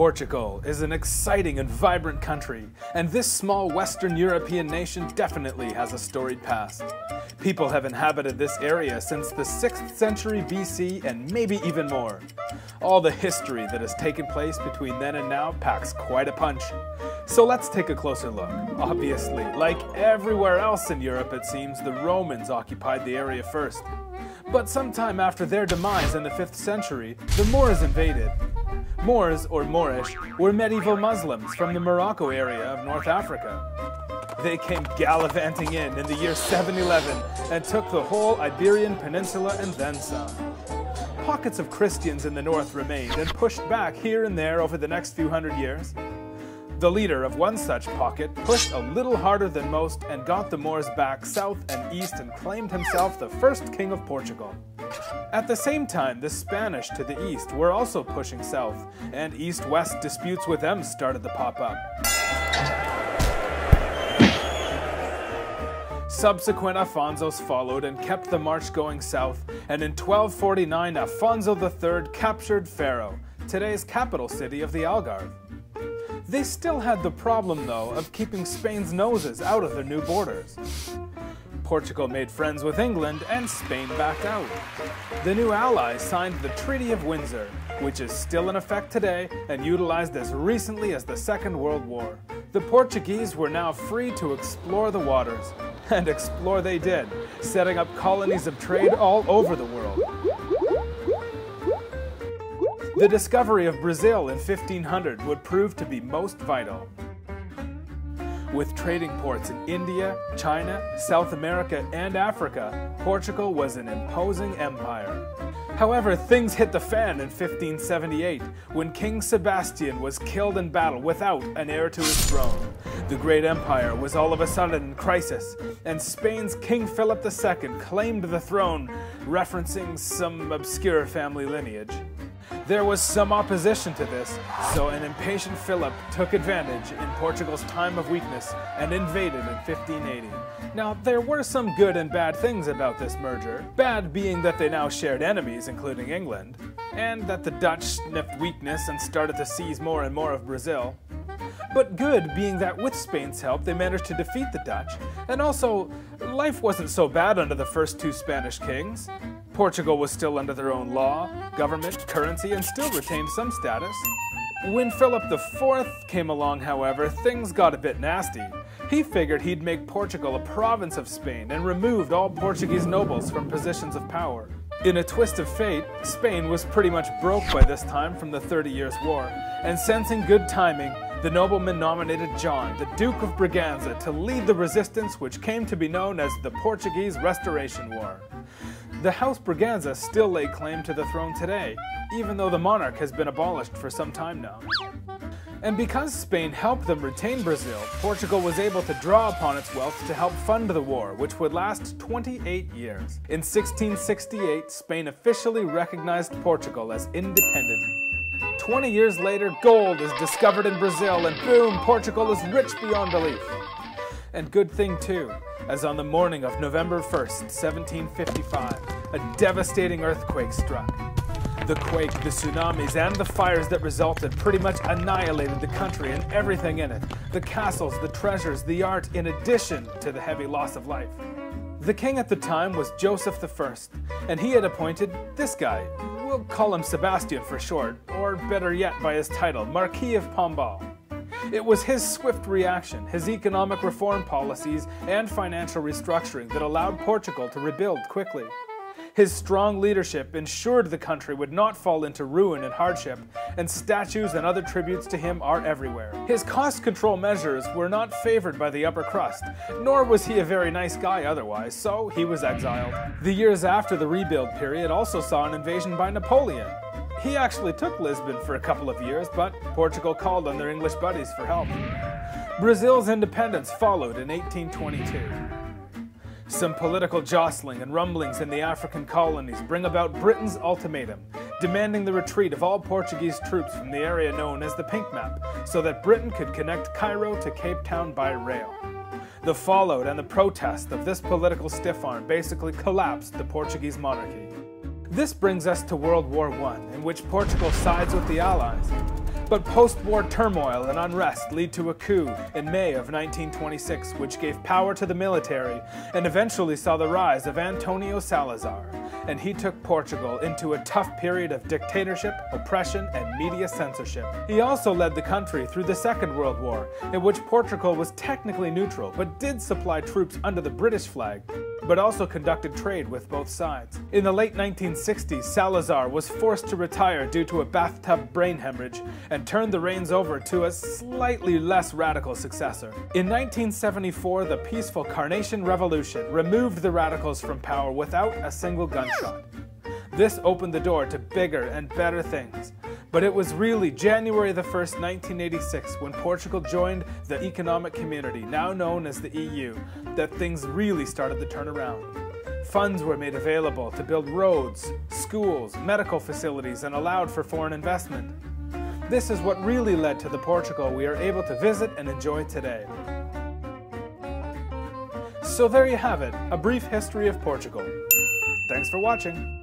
Portugal is an exciting and vibrant country, and this small Western European nation definitely has a storied past. People have inhabited this area since the 6th century BC and maybe even more. All the history that has taken place between then and now packs quite a punch. So let's take a closer look. Obviously, like everywhere else in Europe it seems, the Romans occupied the area first. But sometime after their demise in the 5th century, the Moors invaded. Moors, or Moorish, were medieval Muslims from the Morocco area of North Africa. They came gallivanting in the year 711 and took the whole Iberian Peninsula and then some. Pockets of Christians in the north remained and pushed back here and there over the next few hundred years. The leader of one such pocket pushed a little harder than most and got the Moors back south and east and claimed himself the first king of Portugal. At the same time, the Spanish to the east were also pushing south, and east-west disputes with them started to pop up. Subsequent Alfonsos followed and kept the march going south, and in 1249 Alfonso III captured Faro, today's capital city of the Algarve. They still had the problem, though, of keeping Spain's noses out of their new borders. Portugal made friends with England, and Spain backed out. The new allies signed the Treaty of Windsor, which is still in effect today and utilized as recently as the Second World War. The Portuguese were now free to explore the waters, and explore they did, setting up colonies of trade all over the world. The discovery of Brazil in 1500 would prove to be most vital. With trading ports in India, China, South America, and Africa, Portugal was an imposing empire. However, things hit the fan in 1578, when King Sebastian was killed in battle without an heir to his throne. The great empire was all of a sudden in crisis, and Spain's King Philip II claimed the throne, referencing some obscure family lineage. There was some opposition to this, so an impatient Philip took advantage in Portugal's time of weakness and invaded in 1580. Now, there were some good and bad things about this merger, bad being that they now shared enemies, including England, and that the Dutch sniffed weakness and started to seize more and more of Brazil. But good being that with Spain's help they managed to defeat the Dutch, and also, life wasn't so bad under the first two Spanish kings. Portugal was still under their own law, government, currency, and still retained some status. When Philip IV came along, however, things got a bit nasty. He figured he'd make Portugal a province of Spain and removed all Portuguese nobles from positions of power. In a twist of fate, Spain was pretty much broke by this time from the 30 Years' War, and sensing good timing, the nobleman nominated John, the Duke of Braganza, to lead the resistance which came to be known as the Portuguese Restoration War. The House Braganza still lay claim to the throne today, even though the monarch has been abolished for some time now. And because Spain helped them retain Brazil, Portugal was able to draw upon its wealth to help fund the war, which would last 28 years. In 1668, Spain officially recognized Portugal as independent. 20 years later, gold is discovered in Brazil, and boom, Portugal is rich beyond belief. And good thing too, as on the morning of November 1st, 1755, a devastating earthquake struck. The quake, the tsunamis, and the fires that resulted pretty much annihilated the country and everything in it. The castles, the treasures, the art, in addition to the heavy loss of life. The king at the time was Joseph I, and he had appointed this guy. We'll call him Sebastian for short, or better yet by his title, Marquis of Pombal. It was his swift reaction, his economic reform policies, and financial restructuring that allowed Portugal to rebuild quickly. His strong leadership ensured the country would not fall into ruin and hardship, and statues and other tributes to him are everywhere. His cost control measures were not favored by the upper crust, nor was he a very nice guy otherwise, so he was exiled. The years after the rebuild period also saw an invasion by Napoleon. He actually took Lisbon for a couple of years, but Portugal called on their English buddies for help. Brazil's independence followed in 1822. Some political jostling and rumblings in the African colonies bring about Britain's ultimatum, demanding the retreat of all Portuguese troops from the area known as the Pink Map, so that Britain could connect Cairo to Cape Town by rail. The fallout and the protest of this political stiff-arm basically collapsed the Portuguese monarchy. This brings us to World War I, in which Portugal sides with the Allies. But post-war turmoil and unrest lead to a coup in May of 1926, which gave power to the military and eventually saw the rise of Antonio Salazar, and he took Portugal into a tough period of dictatorship, oppression, and media censorship. He also led the country through the Second World War, in which Portugal was technically neutral, but did supply troops under the British flag, but also conducted trade with both sides. In the late 1960s, Salazar was forced to retire due to a bathtub brain hemorrhage and turned the reins over to a slightly less radical successor. In 1974, the peaceful Carnation Revolution removed the radicals from power without a single gunshot. This opened the door to bigger and better things. But it was really January the 1st, 1986, when Portugal joined the economic community, now known as the EU, that things really started to turn around. Funds were made available to build roads, schools, medical facilities, and allowed for foreign investment. This is what really led to the Portugal we are able to visit and enjoy today. So there you have it, a brief history of Portugal. Thanks for watching.